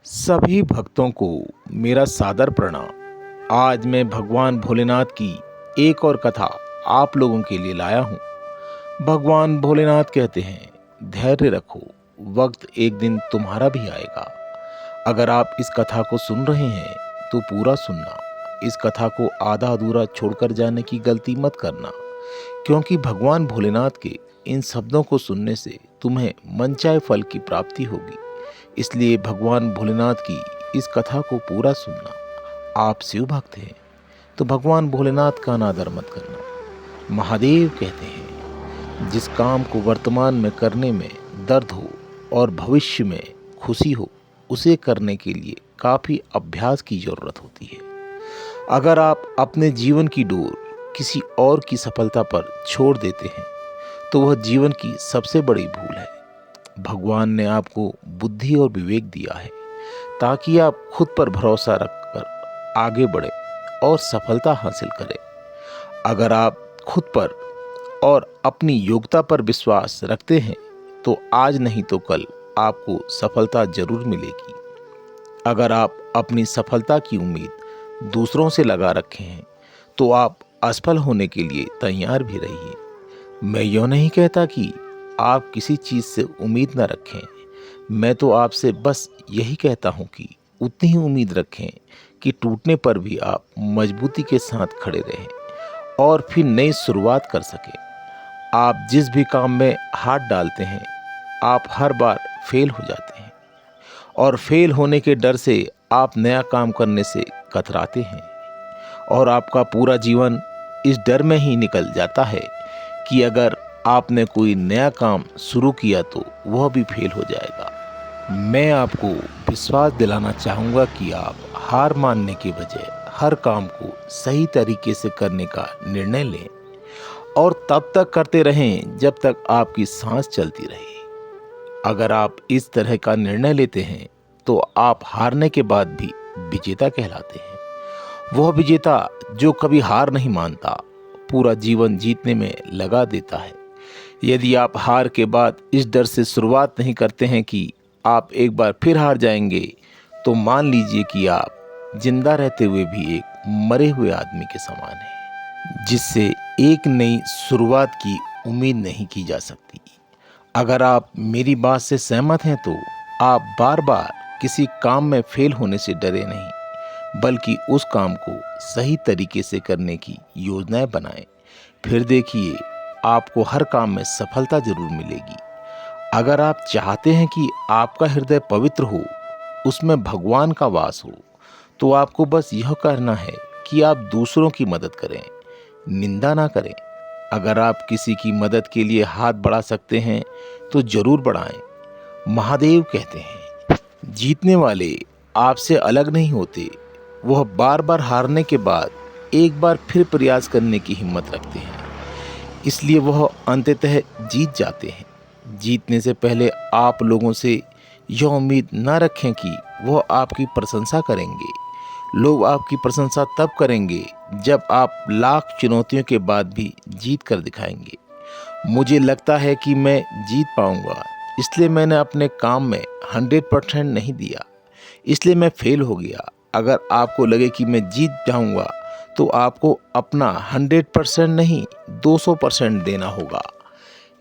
सभी भक्तों को मेरा सादर प्रणाम। आज मैं भगवान भोलेनाथ की एक और कथा आप लोगों के लिए लाया हूँ। भगवान भोलेनाथ कहते हैं, धैर्य रखो, वक्त एक दिन तुम्हारा भी आएगा। अगर आप इस कथा को सुन रहे हैं तो पूरा सुनना। इस कथा को आधा अधूरा छोड़कर जाने की गलती मत करना, क्योंकि भगवान भोलेनाथ के इन शब्दों को सुनने से तुम्हें मनचाहे फल की प्राप्ति होगी। इसलिए भगवान भोलेनाथ की इस कथा को पूरा सुनना। आप शिव भक्त हैं तो भगवान भोलेनाथ का अनादर मत करना। महादेव कहते हैं, जिस काम को वर्तमान में करने में दर्द हो और भविष्य में खुशी हो, उसे करने के लिए काफ़ी अभ्यास की ज़रूरत होती है। अगर आप अपने जीवन की डोर किसी और की सफलता पर छोड़ देते हैं तो वह जीवन की सबसे बड़ी भूल है। भगवान ने आपको बुद्धि और विवेक दिया है ताकि आप खुद पर भरोसा रखकर आगे बढ़े और सफलता हासिल करें। अगर आप खुद पर और अपनी योग्यता पर विश्वास रखते हैं तो आज नहीं तो कल आपको सफलता जरूर मिलेगी। अगर आप अपनी सफलता की उम्मीद दूसरों से लगा रखे हैं तो आप असफल होने के लिए तैयार भी रहिए। मैं यूँ नहीं कहता कि आप किसी चीज़ से उम्मीद न रखें। मैं तो आपसे बस यही कहता हूँ कि उतनी ही उम्मीद रखें कि टूटने पर भी आप मजबूती के साथ खड़े रहें और फिर नई शुरुआत कर सकें। आप जिस भी काम में हाथ डालते हैं, आप हर बार फेल हो जाते हैं और फेल होने के डर से आप नया काम करने से कतराते हैं और आपका पूरा जीवन इस डर में ही निकल जाता है कि अगर आपने कोई नया काम शुरू किया तो वह भी फेल हो जाएगा। मैं आपको विश्वास दिलाना चाहूँगा कि आप हार मानने के बजाय हर काम को सही तरीके से करने का निर्णय लें और तब तक करते रहें जब तक आपकी सांस चलती रहे। अगर आप इस तरह का निर्णय लेते हैं तो आप हारने के बाद भी विजेता कहलाते हैं। वह विजेता जो कभी हार नहीं मानता, पूरा जीवन जीतने में लगा देता है। यदि आप हार के बाद इस डर से शुरुआत नहीं करते हैं कि आप एक बार फिर हार जाएंगे, तो मान लीजिए कि आप जिंदा रहते हुए भी एक मरे हुए आदमी के समान हैं, जिससे एक नई शुरुआत की उम्मीद नहीं की जा सकती। अगर आप मेरी बात से सहमत हैं तो आप बार बार किसी काम में फेल होने से डरे नहीं, बल्कि उस काम को सही तरीके से करने की योजनाएं बनाएं। फिर देखिए, आपको हर काम में सफलता जरूर मिलेगी। अगर आप चाहते हैं कि आपका हृदय पवित्र हो, उसमें भगवान का वास हो, तो आपको बस यह करना है कि आप दूसरों की मदद करें, निंदा ना करें। अगर आप किसी की मदद के लिए हाथ बढ़ा सकते हैं तो जरूर बढ़ाएं। महादेव कहते हैं, जीतने वाले आपसे अलग नहीं होते। वह बार बार हारने के बाद एक बार फिर प्रयास करने की हिम्मत रखते हैं, इसलिए वह अंततः जीत जाते हैं। जीतने से पहले आप लोगों से यह उम्मीद न रखें कि वह आपकी प्रशंसा करेंगे। लोग आपकी प्रशंसा तब करेंगे जब आप लाख चुनौतियों के बाद भी जीत कर दिखाएंगे। मुझे लगता है कि मैं जीत पाऊंगा, इसलिए मैंने अपने काम में 100% नहीं दिया, इसलिए मैं फेल हो गया। अगर आपको लगे कि मैं जीत जाऊंगा तो आपको अपना 100% नहीं 200% देना होगा।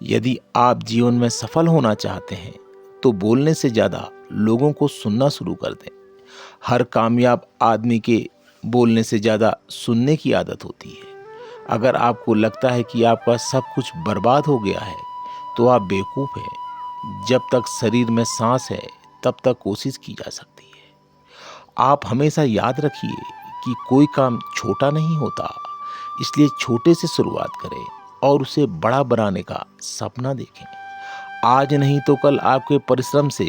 यदि आप जीवन में सफल होना चाहते हैं तो बोलने से ज़्यादा लोगों को सुनना शुरू कर दें। हर कामयाब आदमी के बोलने से ज़्यादा सुनने की आदत होती है। अगर आपको लगता है कि आपका सब कुछ बर्बाद हो गया है तो आप बेवकूफ़ हैं। जब तक शरीर में सांस है तब तक कोशिश की जा सकती है। आप हमेशा याद रखिए कि कोई काम छोटा नहीं होता, इसलिए छोटे से शुरुआत करें और उसे बड़ा बनाने का सपना देखें। आज नहीं तो कल आपके परिश्रम से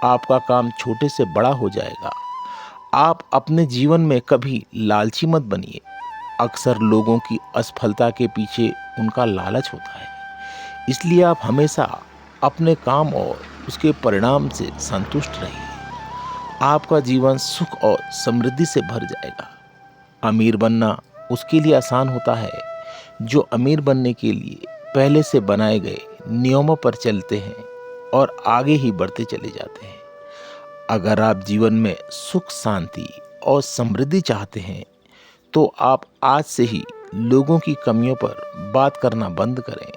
आपका काम छोटे से बड़ा हो जाएगा। आप अपने जीवन में कभी लालची मत बनिए। अक्सर लोगों की असफलता के पीछे उनका लालच होता है, इसलिए आप हमेशा अपने काम और उसके परिणाम से संतुष्ट रहिए। आपका जीवन सुख और समृद्धि से भर जाएगा। अमीर बनना उसके लिए आसान होता है जो अमीर बनने के लिए पहले से बनाए गए नियमों पर चलते हैं और आगे ही बढ़ते चले जाते हैं। अगर आप जीवन में सुख, शांति और समृद्धि चाहते हैं तो आप आज से ही लोगों की कमियों पर बात करना बंद करें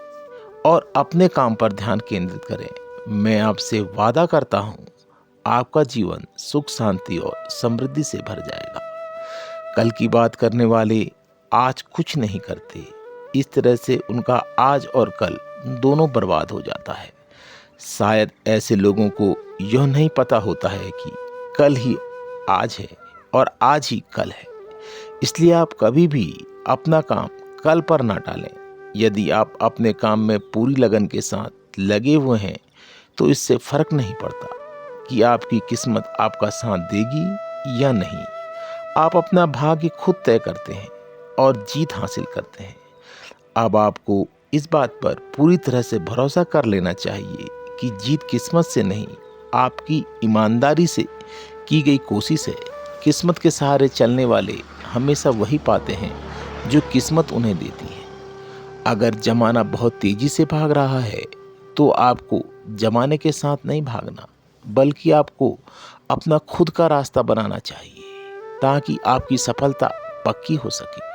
और अपने काम पर ध्यान केंद्रित करें। मैं आपसे वादा करता हूँ, आपका जीवन सुख, शांति और समृद्धि से भर जाएगा। कल की बात करने वाले आज कुछ नहीं करते। इस तरह से उनका आज और कल दोनों बर्बाद हो जाता है। शायद ऐसे लोगों को यह नहीं पता होता है कि कल ही आज है और आज ही कल है। इसलिए आप कभी भी अपना काम कल पर ना टालें। यदि आप अपने काम में पूरी लगन के साथ लगे हुए हैं तो इससे फर्क नहीं पड़ता कि आपकी किस्मत आपका साथ देगी या नहीं। आप अपना भाग्य खुद तय करते हैं और जीत हासिल करते हैं। अब आपको इस बात पर पूरी तरह से भरोसा कर लेना चाहिए कि जीत किस्मत से नहीं, आपकी ईमानदारी से की गई कोशिश है। किस्मत के सहारे चलने वाले हमेशा वही पाते हैं जो किस्मत उन्हें देती है। अगर जमाना बहुत तेजी से भाग रहा है तो आपको जमाने के साथ नहीं भागना, बल्कि आपको अपना खुद का रास्ता बनाना चाहिए ताकि आपकी सफलता पक्की हो सके।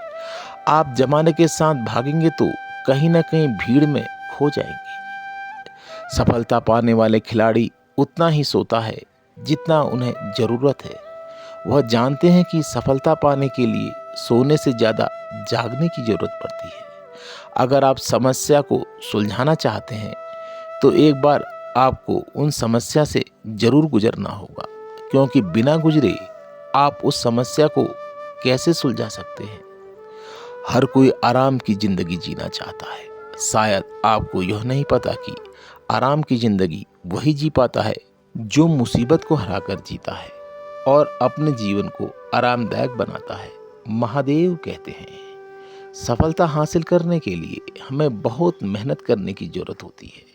आप जमाने के साथ भागेंगे तो कहीं ना कहीं भीड़ में खो जाएंगे। सफलता पाने वाले खिलाड़ी उतना ही सोता है जितना उन्हें जरूरत है। वह जानते हैं कि सफलता पाने के लिए सोने से ज़्यादा जागने की जरूरत पड़ती है। अगर आप समस्या को सुलझाना चाहते हैं तो एक बार आपको उन समस्या से जरूर गुजरना होगा, क्योंकि बिना गुजरे आप उस समस्या को कैसे सुलझा सकते हैं। हर कोई आराम की जिंदगी जीना चाहता है। शायद आपको यह नहीं पता कि आराम की जिंदगी वही जी पाता है जो मुसीबत को हराकर जीता है और अपने जीवन को आरामदायक बनाता है। महादेव कहते हैं, सफलता हासिल करने के लिए हमें बहुत मेहनत करने की जरूरत होती है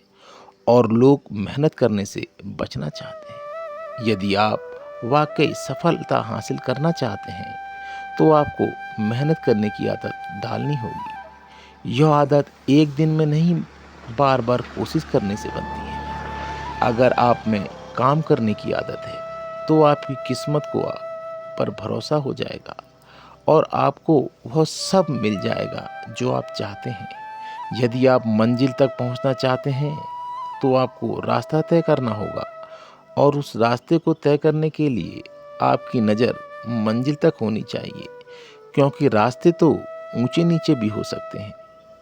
और लोग मेहनत करने से बचना चाहते हैं। यदि आप वाकई सफलता हासिल करना चाहते हैं तो आपको मेहनत करने की आदत डालनी होगी। यह आदत एक दिन में नहीं, बार बार कोशिश करने से बनती है। अगर आप में काम करने की आदत है तो आपकी किस्मत को आप पर भरोसा हो जाएगा और आपको वह सब मिल जाएगा जो आप चाहते हैं। यदि आप मंजिल तक पहुंचना चाहते हैं तो आपको रास्ता तय करना होगा और उस रास्ते को तय करने के लिए आपकी नज़र मंजिल तक होनी चाहिए, क्योंकि रास्ते तो ऊंचे नीचे भी हो सकते हैं।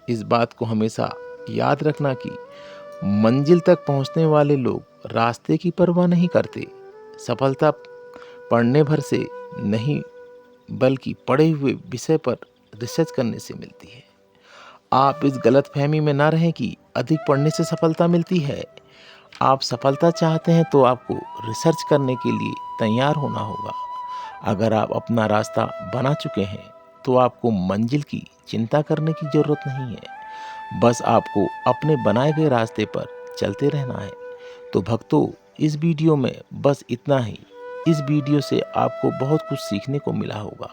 इस बात को हमेशा याद रखना कि मंजिल तक पहुंचने वाले लोग रास्ते की परवाह नहीं करते। सफलता पढ़ने भर से नहीं, बल्कि पढ़े हुए विषय पर रिसर्च करने से मिलती है। आप इस गलतफहमी में ना रहें कि अधिक पढ़ने से सफलता मिलती है। आप सफलता चाहते हैं तो आपको रिसर्च करने के लिए तैयार होना होगा। अगर आप अपना रास्ता बना चुके हैं तो आपको मंजिल की चिंता करने की ज़रूरत नहीं है। बस आपको अपने बनाए गए रास्ते पर चलते रहना है। तो भक्तों, इस वीडियो में बस इतना ही। इस वीडियो से आपको बहुत कुछ सीखने को मिला होगा।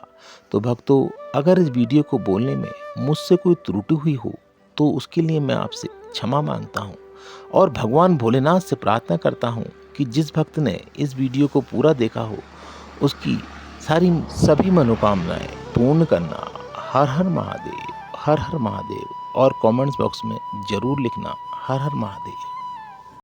तो भक्तों, अगर इस वीडियो को बोलने में मुझसे कोई त्रुटि हुई हो तो उसके लिए मैं आपसे क्षमा मांगता हूँ और भगवान भोलेनाथ से प्रार्थना करता हूँ कि जिस भक्त ने इस वीडियो को पूरा देखा हो उसकी सभी मनोकामनाएं पूर्ण करना। हर हर महादेव, हर हर महादेव। और कमेंट्स बॉक्स में ज़रूर लिखना हर हर महादेव।